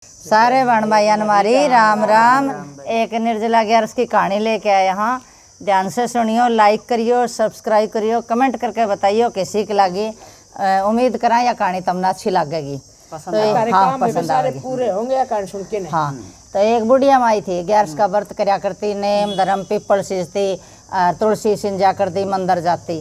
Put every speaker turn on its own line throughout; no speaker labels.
सारे बहन भाइयान हमारी राम राम। एक निर्जला ग्यारस की कहानी लेके आए यहाँ, ध्यान से सुनियो, लाइक करियो, सब्सक्राइब करियो, कमेंट करके बताइयो कैसी लगी। उम्मीद करा यह कहानी तुमने अच्छी लगेगी। हाँ, पसंद आएगी।
पूरे होंगे कहानी सुन के।
हाँ, तो एक बुढ़िया माई थी, ग्यारस का व्रत करया करती, नेम धर्म पीपल सींचती, तुलसी सिंजा करती, मंदिर जाती।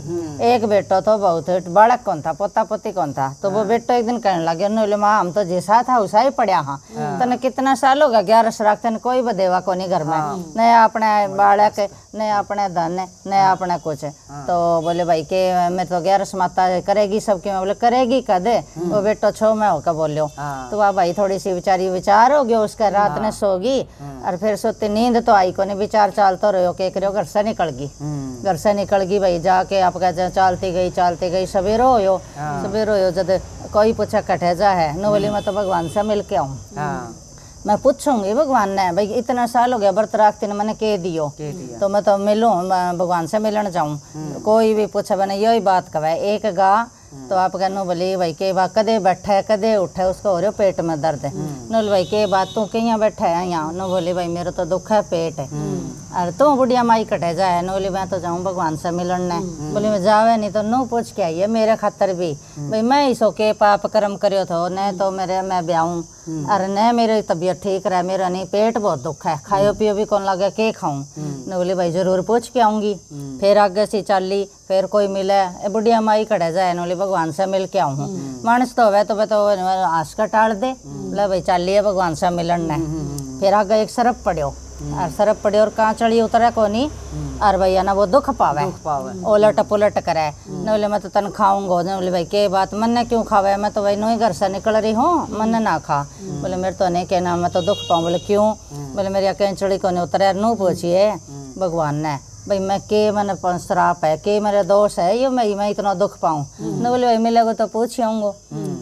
एक बेटो तो बहुत बालक कौन था, पोता पोती कौन था। तो वो बेटो एक दिन कहने लगे, बोले माँ हम तो जैसा था उसा ही पढ़िया हाँ, तने कितना साल होगा ग्यारस रखते कोई बदेवा को नहीं घर में, न अपने बालक न अपने धन न अपने कुछ। तो बोले भाई के मैं तो ग्यारस माता करेगी सबकी। मैं बोले करेगी कदे। वो बेटो छो में होकर बोलो। तो वह भाई थोड़ी सी बेचारी विचार हो गया उसका, रात ने सोगी और फिर सोती नींद तो आई को नहीं, विचार चालतो रहो के करो, घर से निकल गई। घर से निकल गई भाई, जाके आपका चालती गई सवेरो हो जब कोई पूछा कटे जा है न, बोली मैं तो भगवान से मिल के आऊँ। मैं पूछूंगी भगवान ने भाई इतना साल हो गया व्रत रखते ने मैंने कह दियो, तो मैं तो मिलूं भगवान से मिलना चाहूँ। कोई भी पूछे मैंने यही बात कहा एक गा। तो आप कहनो बोली भाई के बात कदे बैठा है कदे उठे, उसको हो रहे पेट में दर्द है। नो भाई के बात तू कहीं बैठा है यहाँ। नो बोली भाई मेरा तो दुख है पेट है। अरे तू बुढ़िया माई कटे जाए। नो बोली मैं तो जाऊँ भगवान से मिलने। बोली मैं जावे नहीं तो नो पूछ के आइए मेरे खातर भी भाई मैं ही सो के पाप कर्म करियो थो न, तो मेरे मैं ब्याहूँ अरे न मेरी तबीयत ठीक रहा, मेरा नहीं पेट बहुत दुख है, खाओ पियो भी कौन लगे के खाऊं। न बोली भाई जरूर पूछ के आऊँगी। फिर आगे से चली, फिर कोई मिले बुढ़िया माई कटे जाए। न बोली भगवान से मिल के आऊँ। मानस तो वह तो आस का टाल दे, बोले भाई चलिए भगवान से मिलन ने। फिर आगे एक सरप पड़ो और सरप पड़े और कहाँ चढ़ी उतरे को नहीं। और भैया ना वो दुख पावे उलट पुलट करे। न बोले मैं तो तन खाऊंगा। न बोले भाई के बात मन ने क्यों खावे, मैं तो भाई नई घर से निकल रही हूँ, मन ना खा। बोले मेरे तो नहीं कहना मैं तो दुख पाऊँ। बोले क्यों। बोले मेरी कैंचड़ी को नहीं उतरे। नू पूछिए भगवान ने भाई मैं के मैंने श्राप है के मेरे दोष है ये मैं इतना दुख पाऊँ। न बोले भाई मिलेगा तो पूछ आऊँगो।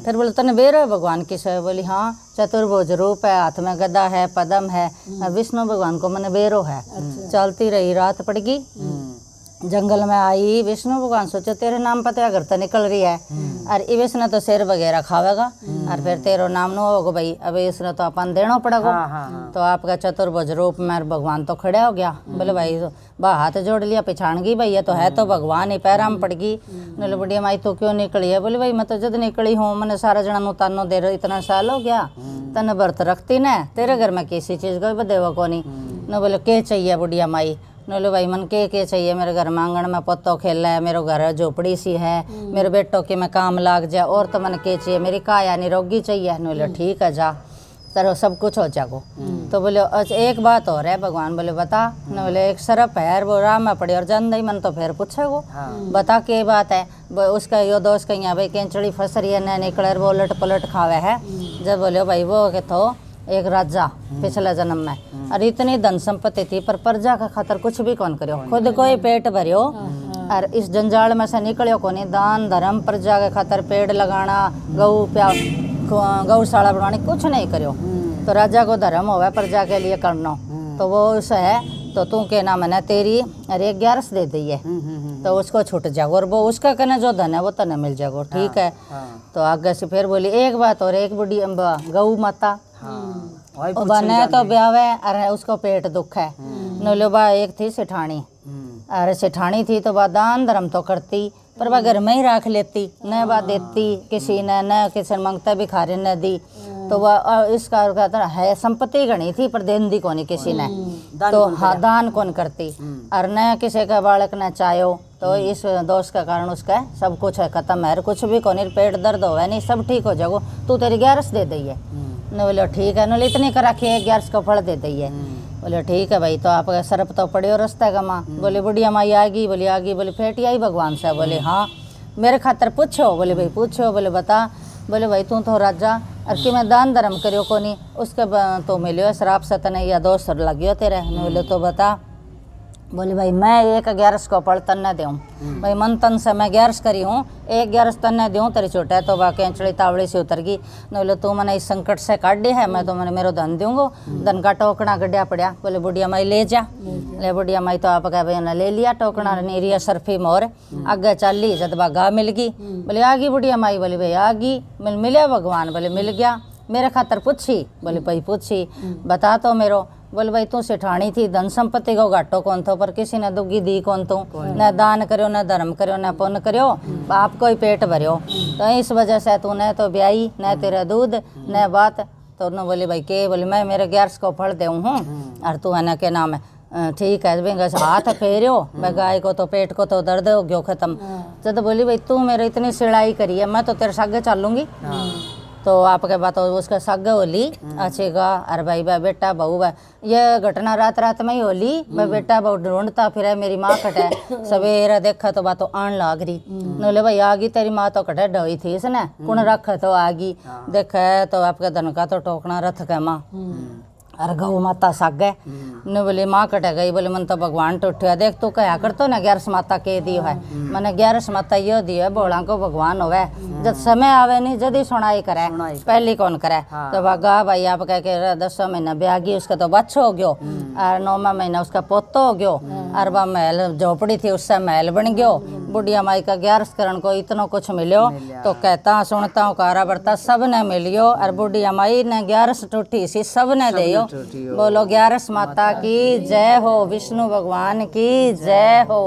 फिर बोले तने बेरो है भगवान किस है। बोली हाँ चतुर्भुज रूप है, हाथ में गदा है, पदम है, विष्णु भगवान को मैंने बेरो है। चलती रही, रात पड़ गई, जंगल में आई। विष्णु भगवान सोचो तेरे नाम पता अगर तो निकल रही है और इसने तो शेर वगैरह खावेगा और फिर तेरो नाम न होगा भाई, अब इसने तो अपन देना पड़ेगा। तो आपका चतुर्भुज रूप में भगवान तो खड़ा हो गया। बोले भाई बा हाथ जोड़ लिया, पहचान गई भाई ये तो है तो भगवान ही, पैरा में पड़ गई। बोले बुढ़िया माई तो क्यों निकली है। बोले भाई मैं तो जब निकली हूँ मैंने सारा जना नु तानो दे रहा, इतना साल हो गया तने व्रत रखती न, तेरे घर में किसी चीज़ को देवा को नहीं। न बोले के चाहिए बुढ़िया माई। बोले भाई मन के चाहिए, मेरे घर में आंगन में पत्तो खेला है, मेरे घर झोपड़ी सी है, मेरे बेटों के मैं काम लाग जाए, और तो मन के चाहिए मेरी काया निरोगी चाहिए। न बोले ठीक है जा तेरो सब कुछ हो जागो। तो बोले अच्छा एक बात और है। भगवान बोले बता। न बोले एक सरप है वो राम में पड़ी और जन दई मन तो फिर पूछेगो बता के बात है। उसका यो दोस्त कहीं भाई कैंचड़ी फंस रही है न निकले वो उलट पलट खावे है। जब बोले भाई वो के तो एक राजा पिछले जन्म में और इतनी धन संपत्ति थी पर प्रजा का खातर कुछ भी कौन करियो, खुद को ही पेट भरियो और इस जंजाल में से निकलियो को नहीं। दान धर्म प्रजा के खातर पेड़ लगाना, गौशाला बनवानी कुछ नहीं करियो। तो राजा को धर्म होवे प्रजा के लिए करना, तो वो उस है तो तू के नाम है तेरी अरे 11 दे दी है तो उसको छूट जाओ और वो उसका कहना जो धन है वो तने मिल जाएगा। ठीक है। तो आगे से फिर बोली एक बात और, एक बुढ़ी गऊ माता बने तो ब्यावे अरे उसको पेट दुख है। नोलोबा एक थी सेठानी, अरे सेठानी थी तो वह दान धर्म तो करती पर वह घर में ही रख लेती, न वह देती किसी ने, न किसी ने मांगता भिखारी ने दी। तो वह इसका कहता है संपत्ति गणी थी पर देन दी कोनी किसी ने, तो हाँ दान कौन करती और न किसी का बालक न चाहो। तो इस दोष के कारण उसका सब कुछ है खत्म है, कुछ भी कोनी, पेट दर्द हो नहीं सब ठीक हो जाएगो, तू तेरी 11 दे दी है। न बोले ठीक है। न इतनी कर रखी है 11 का फल दे दी है। बोले ठीक है भाई। तो आपका सरप तो पड़े हो रास्ते का माँ। बोले बुढ़िया माई आ गई। बोली आ गई। बोले फेटी आई भगवान से। बोले हाँ मेरे खातर पूछो। बोले भाई पूछो। बोले बता। बोले भाई तू तो राजा और कि मैं दान धर्म करियो को नहीं, उसके तो मिलियो शराब से तने या दोस्त लगियो तेरे। बोले तो बता। बोले भाई मैं एक 11 को फल तन्ने दूँ भाई, मन तन से मैं 11 करी हूँ, एक 11 तन्ने दूँ तेरी छोटा तो वह कैंचड़ी तावड़ी से उतर गई। न बोले तू मैंने इस संकट से काट दी है, मैं तो मैंने मेरो धन दूंगो। धन का टोकना गड्ढा पड़ा। बोले बुढ़िया माई ले जा। ले बुढ़िया माई तो आप कह भाई उन्हें ले लिया टोकना नीरिया सरफी मोर आगे चल ली। जब गा मिल गई। बोले आ गई बुढ़िया माई। बोले भाई आ गई। मिले भगवान। बोले मिल गया। मेरे खातर पूछी। बोले भाई पूछी, बता तो मेरो। बोले भाई तू सेठानी थी, धन संपत्ति को घाटो कौन थो, पर किसी ने दुगी दी कौन तू, न दान करो न धर्म करो न पुण्य करो, बाप को ही पेट भरियो, तो इस वजह से तू न तो ब्याई न तेरा दूध न बात। तो उन्होंने बोले भाई के, बोले मैं मेरे 11 को फल देऊँ हूँ, और तू है ना के नाम है ठीक है। बेंगा हाथ फेरियो, मैं गाय को तो पेट को तो दर्द हो गयो खत्म। जब बोली भाई तू मेरे इतनी सिड़ाई करी है, मैं तो तेरे सागे चलूंगी। तो आपके बात उसका सागे होली अच्छे का, अरे भाई बा बेटा बहू बा, ये घटना रात रात में ही होली। मैं बेटा बहू ढूंढता फिर मेरी माँ कटे, सवेरा देखा तो बात आन लाग रही। बोले भाई आगी तेरी माँ तो कटे ढोई थी इसने, कुण रख तो आगी, देखा तो आपके धन का तो टोकना रथ के माँ, अरे गौ माता सागे ने। बोले माँ कटे गई, बोले मन तो भगवान तो उठा, देख तू कहा कर तो ना 11 माता के दियो है, मैंने 11 माता यो दियो है, बोला को भगवान होवे, जब समय आवे नहीं जदी सुनाई करे, पहली कौन करे। तो भागा भाई आप कह के 10वां महीना ब्यागी, उसका तो बच्चा हो गयो, और 9वां महीना उसका पोतो हो गयो, और वह महल झोपड़ी थी उससे महल बन गयो। बुढ़िया माई का 11 करण को इतना कुछ मिलो, तो कहता सुनता हूँ कारा बरता सब ने मिलियो, और बुढ़िया माई ने 11 टूटी सी सब ने दियो। बोलो 11 माता की जय हो, विष्णु भगवान की जय हो।